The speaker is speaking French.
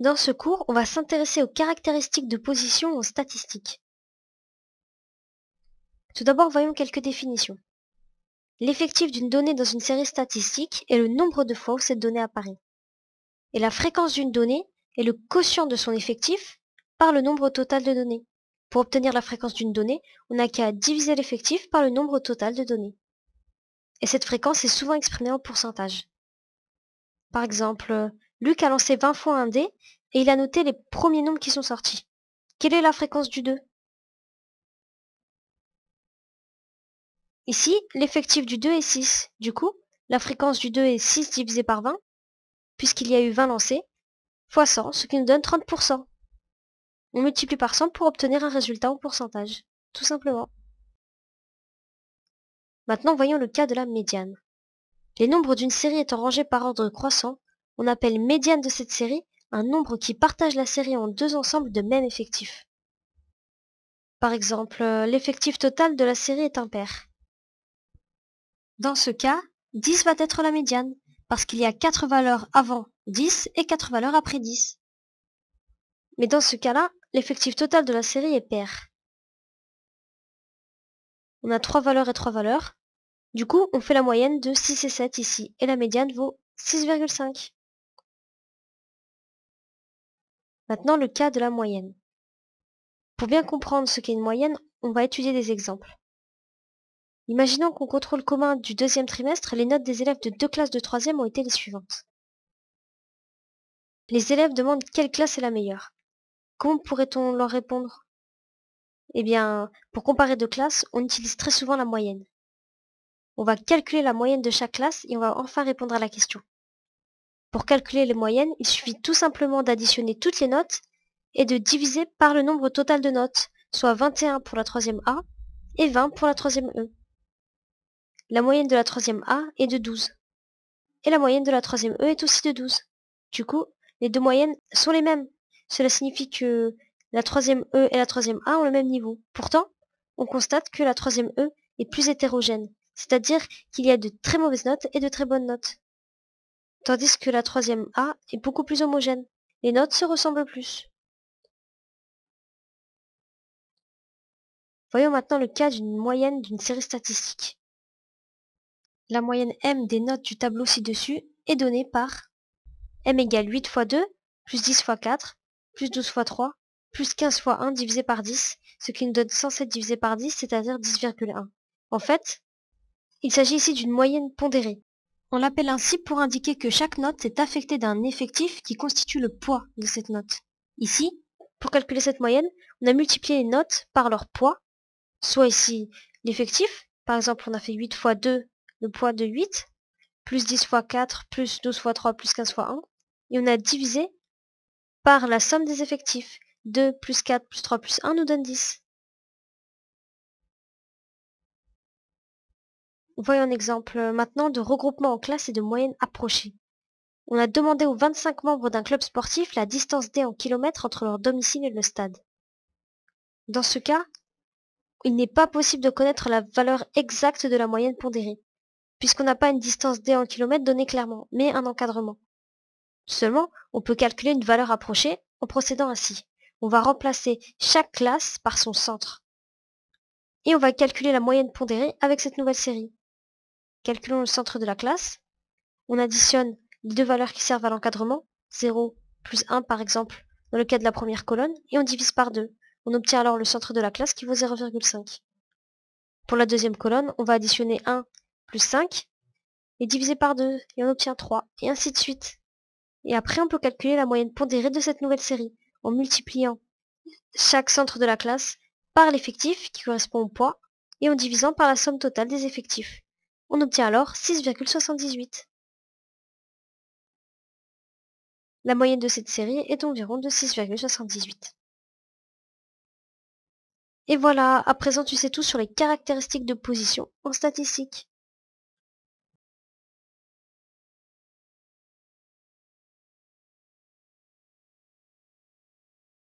Dans ce cours, on va s'intéresser aux caractéristiques de position en statistique. Tout d'abord, voyons quelques définitions. L'effectif d'une donnée dans une série statistique est le nombre de fois où cette donnée apparaît. Et la fréquence d'une donnée est le quotient de son effectif par le nombre total de données. Pour obtenir la fréquence d'une donnée, on n'a qu'à diviser l'effectif par le nombre total de données. Et cette fréquence est souvent exprimée en pourcentage. Par exemple, Luc a lancé 20 fois un dé et il a noté les premiers nombres qui sont sortis. Quelle est la fréquence du 2? Ici, l'effectif du 2 est 6. Du coup, la fréquence du 2 est 6 divisé par 20, puisqu'il y a eu 20 lancés, fois 100, ce qui nous donne 30%. On multiplie par 100 pour obtenir un résultat en pourcentage, tout simplement. Maintenant, voyons le cas de la médiane. Les nombres d'une série étant rangés par ordre croissant, on appelle médiane de cette série un nombre qui partage la série en deux ensembles de même effectif. Par exemple, l'effectif total de la série est impair. Dans ce cas, 10 va être la médiane, parce qu'il y a 4 valeurs avant 10 et 4 valeurs après 10. Mais dans ce cas-là, l'effectif total de la série est pair. On a 3 valeurs et 3 valeurs. Du coup, on fait la moyenne de 6 et 7 ici, et la médiane vaut 6,5. Maintenant, le cas de la moyenne. Pour bien comprendre ce qu'est une moyenne, on va étudier des exemples. Imaginons qu'au contrôle commun du deuxième trimestre, les notes des élèves de 2 classes de troisième ont été les suivantes. Les élèves demandent quelle classe est la meilleure. Comment pourrait-on leur répondre? Eh bien, pour comparer deux classes, on utilise très souvent la moyenne. On va calculer la moyenne de chaque classe et on va enfin répondre à la question. Pour calculer les moyennes, il suffit tout simplement d'additionner toutes les notes et de diviser par le nombre total de notes, soit 21 pour la troisième A et 20 pour la troisième E. La moyenne de la troisième A est de 12. Et la moyenne de la troisième E est aussi de 12. Du coup, les deux moyennes sont les mêmes. Cela signifie que la troisième E et la troisième A ont le même niveau. Pourtant, on constate que la troisième E est plus hétérogène, c'est-à-dire qu'il y a de très mauvaises notes et de très bonnes notes. Tandis que la troisième A est beaucoup plus homogène. Les notes se ressemblent plus. Voyons maintenant le cas d'une moyenne d'une série statistique. La moyenne M des notes du tableau ci-dessus est donnée par M égale 8 fois 2, plus 10 fois 4, plus 12 fois 3, plus 15 fois 1 divisé par 10, ce qui nous donne 107 divisé par 10, c'est-à-dire 10,1. En fait, il s'agit ici d'une moyenne pondérée. On l'appelle ainsi pour indiquer que chaque note est affectée d'un effectif qui constitue le poids de cette note. Ici, pour calculer cette moyenne, on a multiplié les notes par leur poids, soit ici l'effectif, par exemple on a fait 8 fois 2, le poids de 8, plus 10 fois 4, plus 12 fois 3, plus 15 fois 1, et on a divisé par la somme des effectifs. 2 plus 4 plus 3 plus 1 nous donne 10. Voyons un exemple maintenant de regroupement en classe et de moyenne approchée. On a demandé aux 25 membres d'un club sportif la distance D en kilomètres entre leur domicile et le stade. Dans ce cas, il n'est pas possible de connaître la valeur exacte de la moyenne pondérée, puisqu'on n'a pas une distance D en kilomètres donnée clairement, mais un encadrement. Seulement, on peut calculer une valeur approchée en procédant ainsi. On va remplacer chaque classe par son centre. Et on va calculer la moyenne pondérée avec cette nouvelle série. Calculons le centre de la classe. On additionne les deux valeurs qui servent à l'encadrement, 0 plus 1 par exemple, dans le cas de la première colonne, et on divise par 2. On obtient alors le centre de la classe qui vaut 0,5. Pour la deuxième colonne, on va additionner 1 plus 5 et diviser par 2, et on obtient 3, et ainsi de suite. Et après, on peut calculer la moyenne pondérée de cette nouvelle série, en multipliant chaque centre de la classe par l'effectif qui correspond au poids, et en divisant par la somme totale des effectifs. On obtient alors 6,78. La moyenne de cette série est environ de 6,78. Et voilà, à présent tu sais tout sur les caractéristiques de position en statistique.